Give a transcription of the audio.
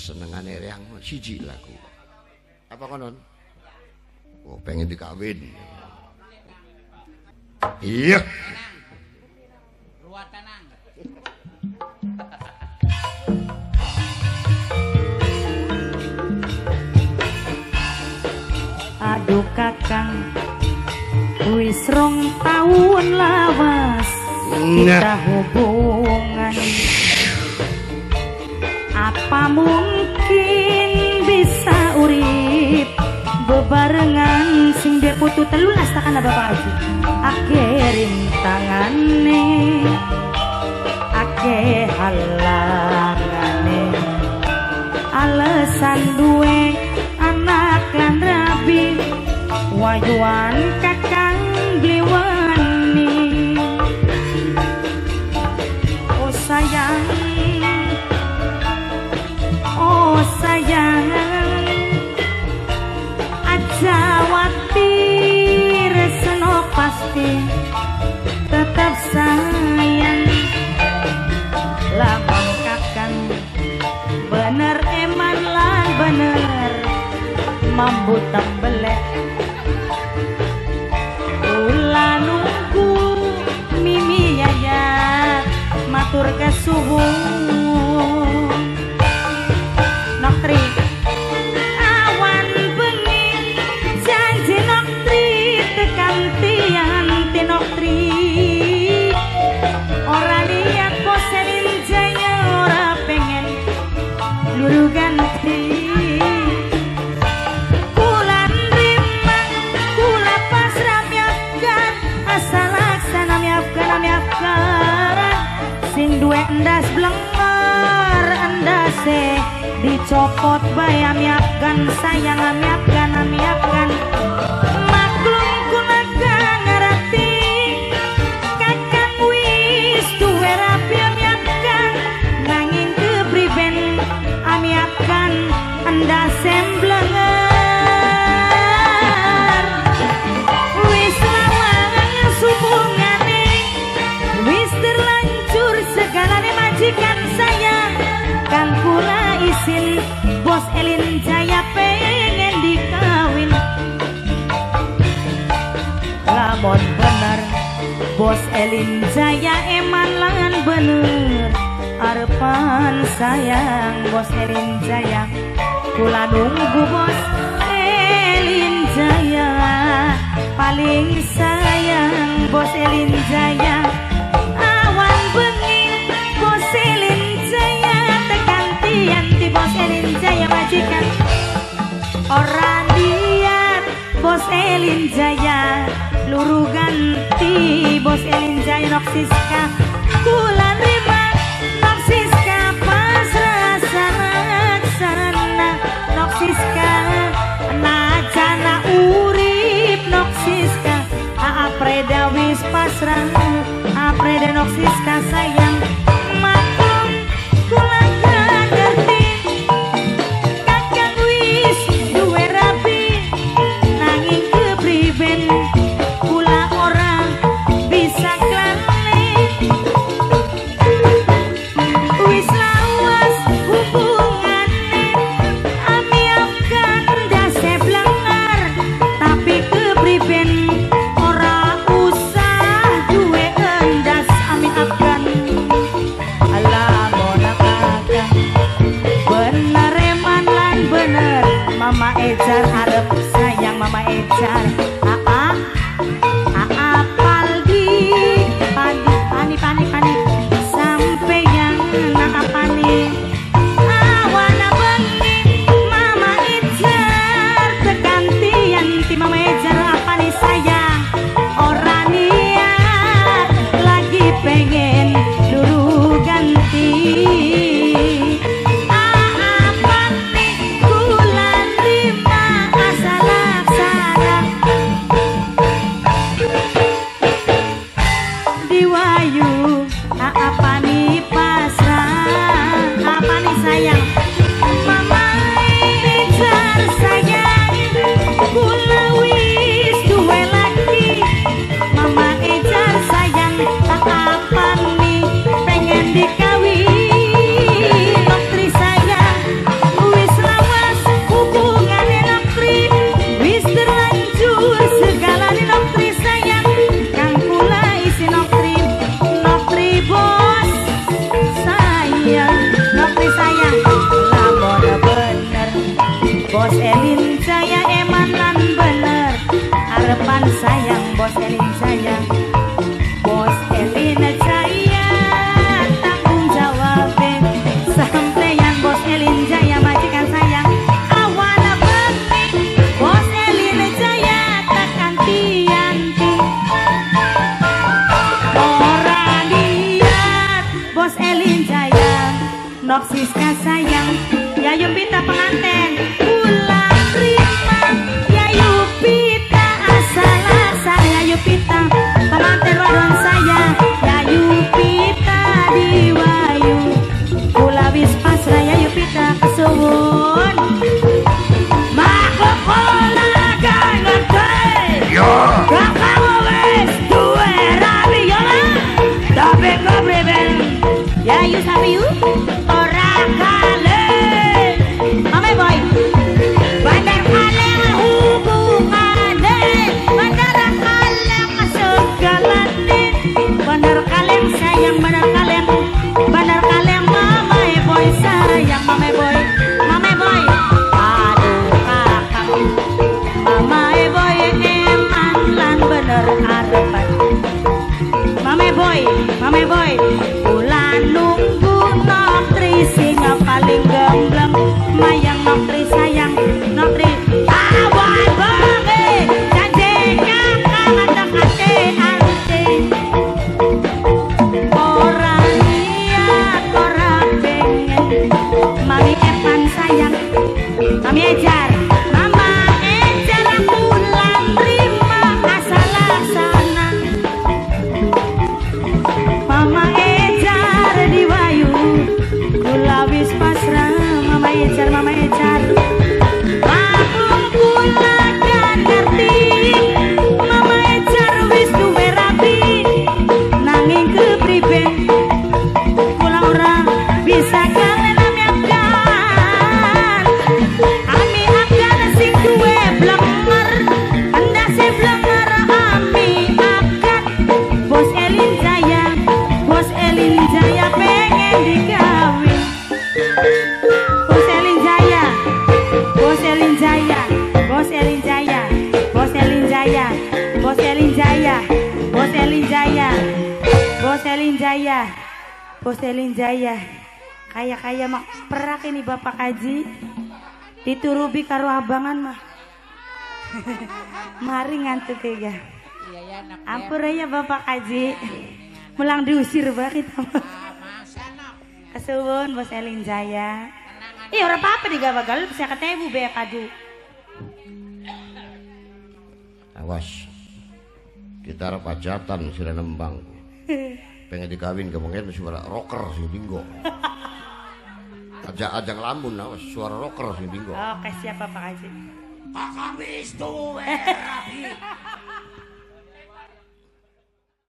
senengane Eyang siji lagu. Apa konon? Oh, pengen dikawin. Iya. Ruwat tenang. Aduh kakang, wis rong tahun lawas kita hubungan. Apa mungkin bisa urip bebarengan sing biar putu telulas takkan Bapak Haji. Ake rintangane, ake halangane, alasan duwe anak lan rabi wayuan kakang bliwani. Oh sayang, oh sayang, aja watir seno pasti tetap sayang. Lamun kakang bener eman lan bener mambu tembelek kula nunggu mimi yayat matur kesuwun Noktri awan bengi janji Noktri tekan tianti Noktri ora liat koserin jaya ora pengen luru ganti. Sing duwe endas blenger endase dicopot bae amiapkan sayang amiapkan maklum kula ngerti kakang wis duwe rapi amiapkan nanging kepriben amiapkan endase blenger wis lawas hubungane wis terlanjur segalane majikan saya kang kula isin bos Elin Jaya pengen dikawin. Lamun bener bos Elin Jaya eman lan bener arepan sayang bos Elin Jaya kula nunggu bos Elin Jaya paling sayang bos Elin Jaya. Awan bengi bos Elin Jaya tekan tianti bos Elin Jaya majikan orang liat bos Elin Jaya luru ganti bos Elin Jaya Noksiska kula nerima Noksiska pasrah sarana Noksiska najana urip Noksiska apreda wis pasrah apreda Noksiska sayang maklum kula ngerti kakang wis duwe rapi nanging kepriben kula ora bisa klane wis lawas hubungane amiapkan ndase blengar tapi kepriben ora usah duwe endas amiapkan. Alamun kakang bener eman lan bener Mama Ejar arep sayang Mama Ejar Paldi pani sampeyan pani awana bengi Mama Ejar tekantian ti Mama Ejar apani sayang ora niat lagi pengen luru ganti. Apani kula terima asal laksana diwayu apani pasrah apani sayang Mama Ejar sayang kula wis duwe lagi Mama Ejar sayang apani pengen dikawin Noktri sayang sayang Yayu Pita pengantin pulang terima Yayu Pita asal-asal Yayu Pita pengantin wadon saya Yayu Pita diwayu kula wis pasrah Yayu Pita kesuwun makokola gak ngerti Yo. kakak wis duwe rabi yo tapi ngobrol Yayu sapiu ora kalih ame boy bandar kalih hubungane bandar kalih segalane bandar kalih sayang bandar kalih mama boy sayang mama boy aduh kakak mama boy eman lan bener arepan mama boy bulan nunggu noktri singa paling gembleng mayang noktri sayang noktri boy bange janji kakak dekate arte orang liat orang pengen mami Evan sayang mami Ejar mama Ejar pulang terima asal-asalan mama Ejar diwayu kula wis pasrah mama Ejar Bakung kula kan ngerti mama Ejar wis duwe rapi nanging kepribe kula ora bisa kalian ami akan sing duwe blenger endase blenger ami akan bos Elin Jaya pengen digawin bos Elin Jaya bos Elin Jaya bos Elin Jaya bos Elin Jaya bos Elin Jaya bos Elin Jaya bos Elin Jaya bos Elin Jaya kaya mak perak ini Bapak Haji diturubi karo abangan mah mari ngantuk ya ampun ya Bapak Haji mulang diusir banget kesuwun bos Elin Jaya ih ora apa-apa digawa-gawa bisa ketemu be kadu Awas. Kita arep ajatan sira nembang. Pengen dikawin kemungkinan suara rocker sing dinggo. Ajak lamun awas suara rocker sing dinggo. Oke siapa Pak Haji? Kakang wis duwe rabi